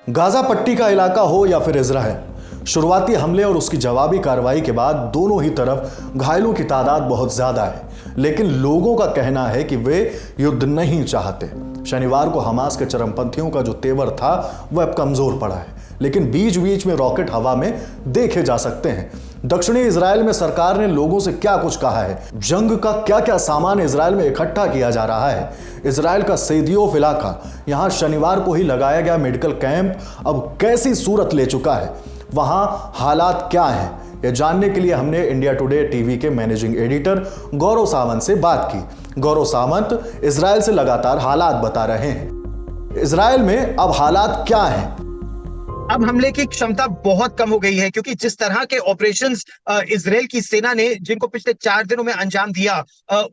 Gaza पट्टी का इलाका हो या फिर इजराइल, शुरुआती हमले और उसकी जवाबी कार्रवाई के बाद दोनों ही तरफ घायलों की तादाद बहुत ज्यादा है, लेकिन लोगों का कहना है कि वे युद्ध नहीं चाहते। शनिवार को हमास के चरमपंथियों का जो तेवर था वह अब कमजोर पड़ा है, लेकिन बीच बीच में रॉकेट हवा में देखे जा सकते हैं। दक्षिणी इजराइल में सरकार ने लोगों से क्या कुछ कहा है, जंग का क्या क्या सामान इजराइल में इकट्ठा किया जा रहा है। इजराइल का सेदियोफ इलाका, यहां शनिवार को ही लगाया गया मेडिकल कैंप अब कैसी सूरत ले चुका है, वहां हालात क्या हैं, यह जानने के लिए हमने इंडिया टुडे टीवी के मैनेजिंग एडिटर गौरव सावंत से बात की। गौरव सावंत इजराइल से लगातार हालात बता रहे हैं। इजराइल में अब हालात क्या हैं? अब हमले की क्षमता बहुत कम हो गई है, क्योंकि जिस तरह के ऑपरेशंस इजराइल की सेना ने जिनको पिछले 4 दिनों में अंजाम दिया,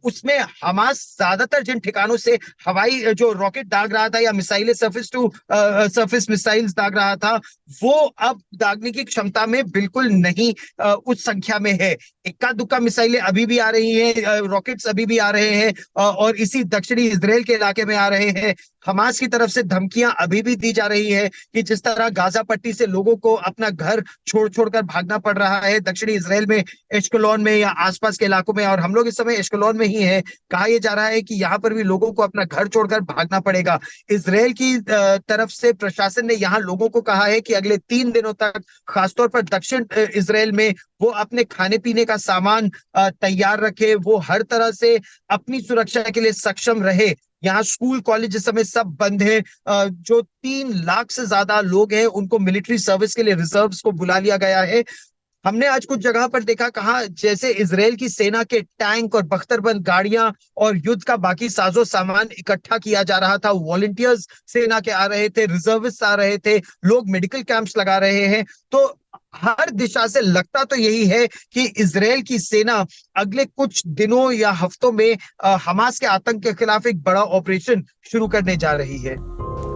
उसमें हमास ज्यादातर जिन ठिकानों से हवाई जो रॉकेट दाग रहा था या मिसाइलें सर्फेस टू सर्फेस मिसाइल्स दाग रहा था, वो अब दागने की क्षमता में बिल्कुल नहीं उस संख्या में है। इक्का दुक्का मिसाइलें अभी भी आ रही हैं, रॉकेट्स अभी भी आ रहे हैं, और इसी दक्षिणी इजराइल के इलाके में आ रहे हैं। हमास की तरफ से धमकियां अभी भी दी जा रही है कि जिस तरह गाजा पट्टी से लोगों को अपना घर छोड़ छोड़कर भागना पड़ रहा है दक्षिणी इजराइल में, एश्कलोन में या आसपास के इलाकों में, और हम लोग इस समय एश्कलोन में ही है। कहा यह जा रहा है कि यहाँ पर भी लोगों को अपना घर छोड़कर भागना पड़ेगा। इजराइल की तरफ से प्रशासन ने यहाँ लोगों को कहा है कि अगले 3 दिनों तक, खासतौर पर दक्षिण इजराइल में, वो अपने खाने पीने का सामान तैयार रखे, वो हर तरह से अपनी सुरक्षा के लिए सक्षम रहे। यहाँ स्कूल कॉलेज इस समय सब बंद है। जो 3 लाख से ज्यादा लोग हैं उनको मिलिट्री सर्विस के लिए रिजर्व्स को बुला लिया गया है। हमने आज कुछ जगह पर देखा, कहा जैसे इजराइल की सेना के टैंक और बख्तरबंद गाड़ियां और युद्ध का बाकी साजो सामान इकट्ठा किया जा रहा था। वॉलंटियर्स सेना के आ रहे थे, रिजर्विस्ट आ रहे थे, लोग मेडिकल कैंप्स लगा रहे हैं। तो हर दिशा से लगता तो यही है कि इजराइल की सेना अगले कुछ दिनों या हफ्तों में हमास के आतंक के खिलाफ एक बड़ा ऑपरेशन शुरू करने जा रही है।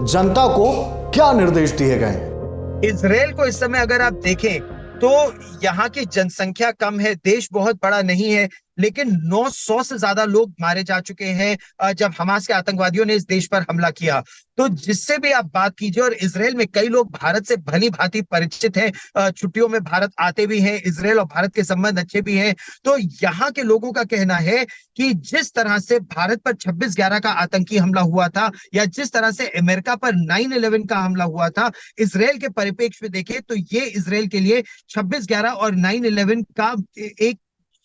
जनता को क्या निर्देश दिए गए? इजराइल को इस समय अगर आप देखें तो यहाँ की जनसंख्या कम है, देश बहुत बड़ा नहीं है, लेकिन 900 से ज्यादा लोग मारे जा चुके हैं जब हमास के आतंकवादियों ने इस देश पर हमला किया। तो जिससे भी आप बात कीजिए, और इजराइल में कई लोग भारत से भली भांति परिचित हैं, छुट्टियों में भारत आते भी हैं, इजराइल और भारत के संबंध अच्छे भी हैं। तो यहाँ के लोगों का कहना है कि जिस तरह से भारत पर 26/11 का आतंकी हमला हुआ था, या जिस तरह से अमेरिका पर 9/11 का हमला हुआ था, इजराइल के परिप्रेक्ष्य में देखें तो ये इजराइल के लिए 26/11 और 9/11 का एक,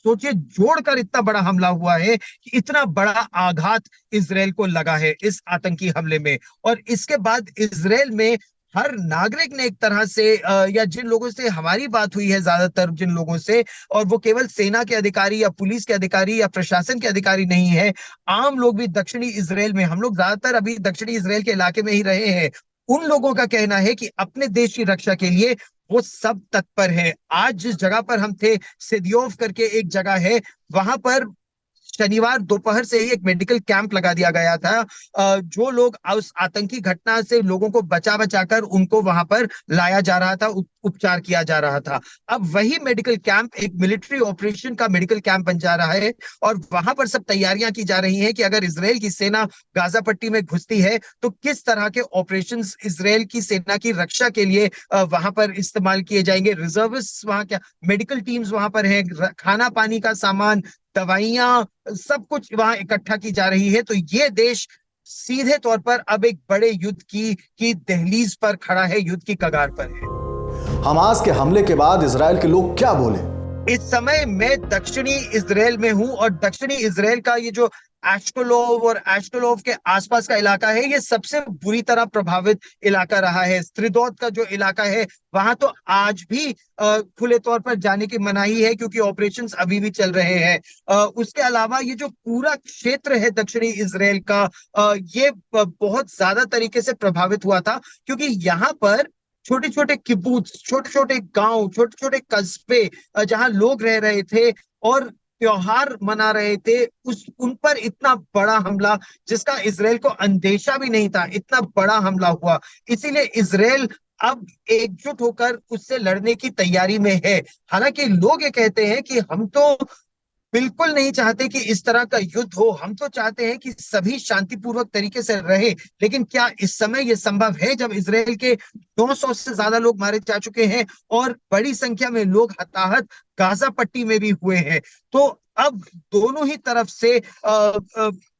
सोचिए, जोड़कर इतना बड़ा हमला हुआ है कि इतना बड़ा आघात इजराइल को लगा है इस आतंकी हमले में। और इसके बाद इजराइल में हर नागरिक ने एक तरह से या जिन लोगों से हमारी बात हुई है, ज्यादातर जिन लोगों से, और वो केवल सेना के अधिकारी या पुलिस के अधिकारी या प्रशासन के अधिकारी नहीं है, आम लोग भी दक्षिणी इजराइल में, हम लोग ज्यादातर अभी दक्षिणी इजराइल के इलाके में ही रहे हैं, उन लोगों का कहना है कि अपने देश की रक्षा के लिए वो सब तत्पर है। आज जिस जगह पर हम थे, सिदियोव करके एक जगह है, वहां पर शनिवार दोपहर से ही एक मेडिकल कैंप लगा दिया गया था। जो लोग उस आतंकी घटना से लोगों को बचा बचाकर उनको वहां पर लाया जा रहा था, उपचार किया जा रहा था। अब वही मेडिकल कैंप एक मिलिट्री ऑपरेशन का मेडिकल कैंप बन जा रहा है, और वहां पर सब तैयारियां की जा रही हैं कि अगर इजराइल की सेना गाजा पट्टी में घुसती है तो किस तरह के ऑपरेशंस इजराइल की सेना की रक्षा के लिए वहां पर इस्तेमाल किए जाएंगे। रिजर्विस्ट वहां, क्या मेडिकल टीम्स वहां पर है, खाना पानी का सामान, दवाइयां, सब कुछ वहां इकट्ठा की जा रही है। तो ये देश सीधे तौर पर अब एक बड़े युद्ध की दहलीज पर खड़ा है, युद्ध की कगार पर है। हमास के हमले के बाद इजराइल के लोग क्या बोले? इस समय मैं दक्षिणी इजराइल में हूं, और दक्षिणी इजराइल का ये जो एश्कोलोव और एश्कोलोव के आसपास का इलाका है, ये सबसे बुरी तरह प्रभावित इलाका रहा है। स्त्रिदोत का जो इलाका है, वहां तो आज भी खुले तौर पर जाने की मनाही है, क्योंकि ऑपरेशंस अभी भी चल रहे हैं। उसके अलावा ये जो पूरा क्षेत्र है दक्षिणी इजराइल का, ये बहुत ज्यादा तरीके से प्रभावित हुआ था, क्योंकि यहाँ पर छोटे छोटे किबुत्स, छोटे छोटे गांव, छोटे छोटे कस्बे, जहां लोग रह रहे थे और त्योहार मना रहे थे, उस उन पर इतना बड़ा हमला, जिसका इजराइल को अंदेशा भी नहीं था, इतना बड़ा हमला हुआ। इसीलिए इजराइल अब एकजुट होकर उससे लड़ने की तैयारी में है। हालांकि लोग ये कहते हैं कि हम तो बिल्कुल नहीं चाहते कि इस तरह का युद्ध हो। हम तो चाहते हैं कि सभी शांतिपूर्वक तरीके से रहे, लेकिन क्या इस समय यह संभव है जब इजराइल के 900 से ज्यादा लोग मारे जा चुके हैं और बड़ी संख्या में लोग हताहत गाजा पट्टी में भी हुए हैं? तो अब दोनों ही तरफ से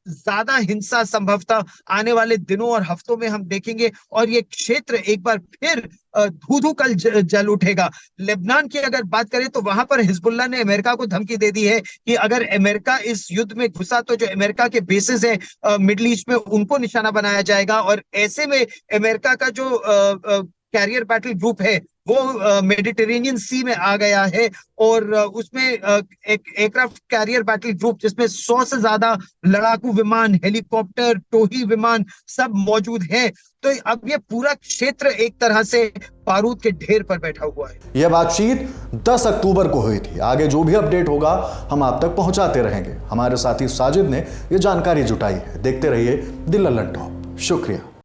ज्यादा हिंसा संभवतः आने वाले दिनों और हफ्तों में हम देखेंगे, और ये क्षेत्र एक बार फिर धू कल जल उठेगा। लेबनान की अगर बात करें तो वहां पर हिजबुल्लाह ने अमेरिका को धमकी दे दी है कि अगर अमेरिका इस युद्ध में घुसा तो जो अमेरिका के बेसिस है मिडिल ईस्ट में, उनको निशाना बनाया जाएगा। और ऐसे में अमेरिका का जो कैरियर बैटल ग्रुप है वो मेडिटेरेनियन सी में आ गया है, और उसमें एक एयरक्राफ्ट कैरियर बैटल ग्रुप जिसमें 100 से ज्यादा लड़ाकू विमान, हेलीकॉप्टर, टोही विमान सब मौजूद हैं। तो अब ये पूरा क्षेत्र एक तरह से बारूद के ढेर पर बैठा हुआ है। यह बातचीत 10 अक्टूबर को हुई थी। आगे जो भी अपडेट होगा हम आप तक पहुंचाते रहेंगे। हमारे साथी साजिद ने यह जानकारी जुटाई है। देखते रहिए द लल्लन टॉप। शुक्रिया।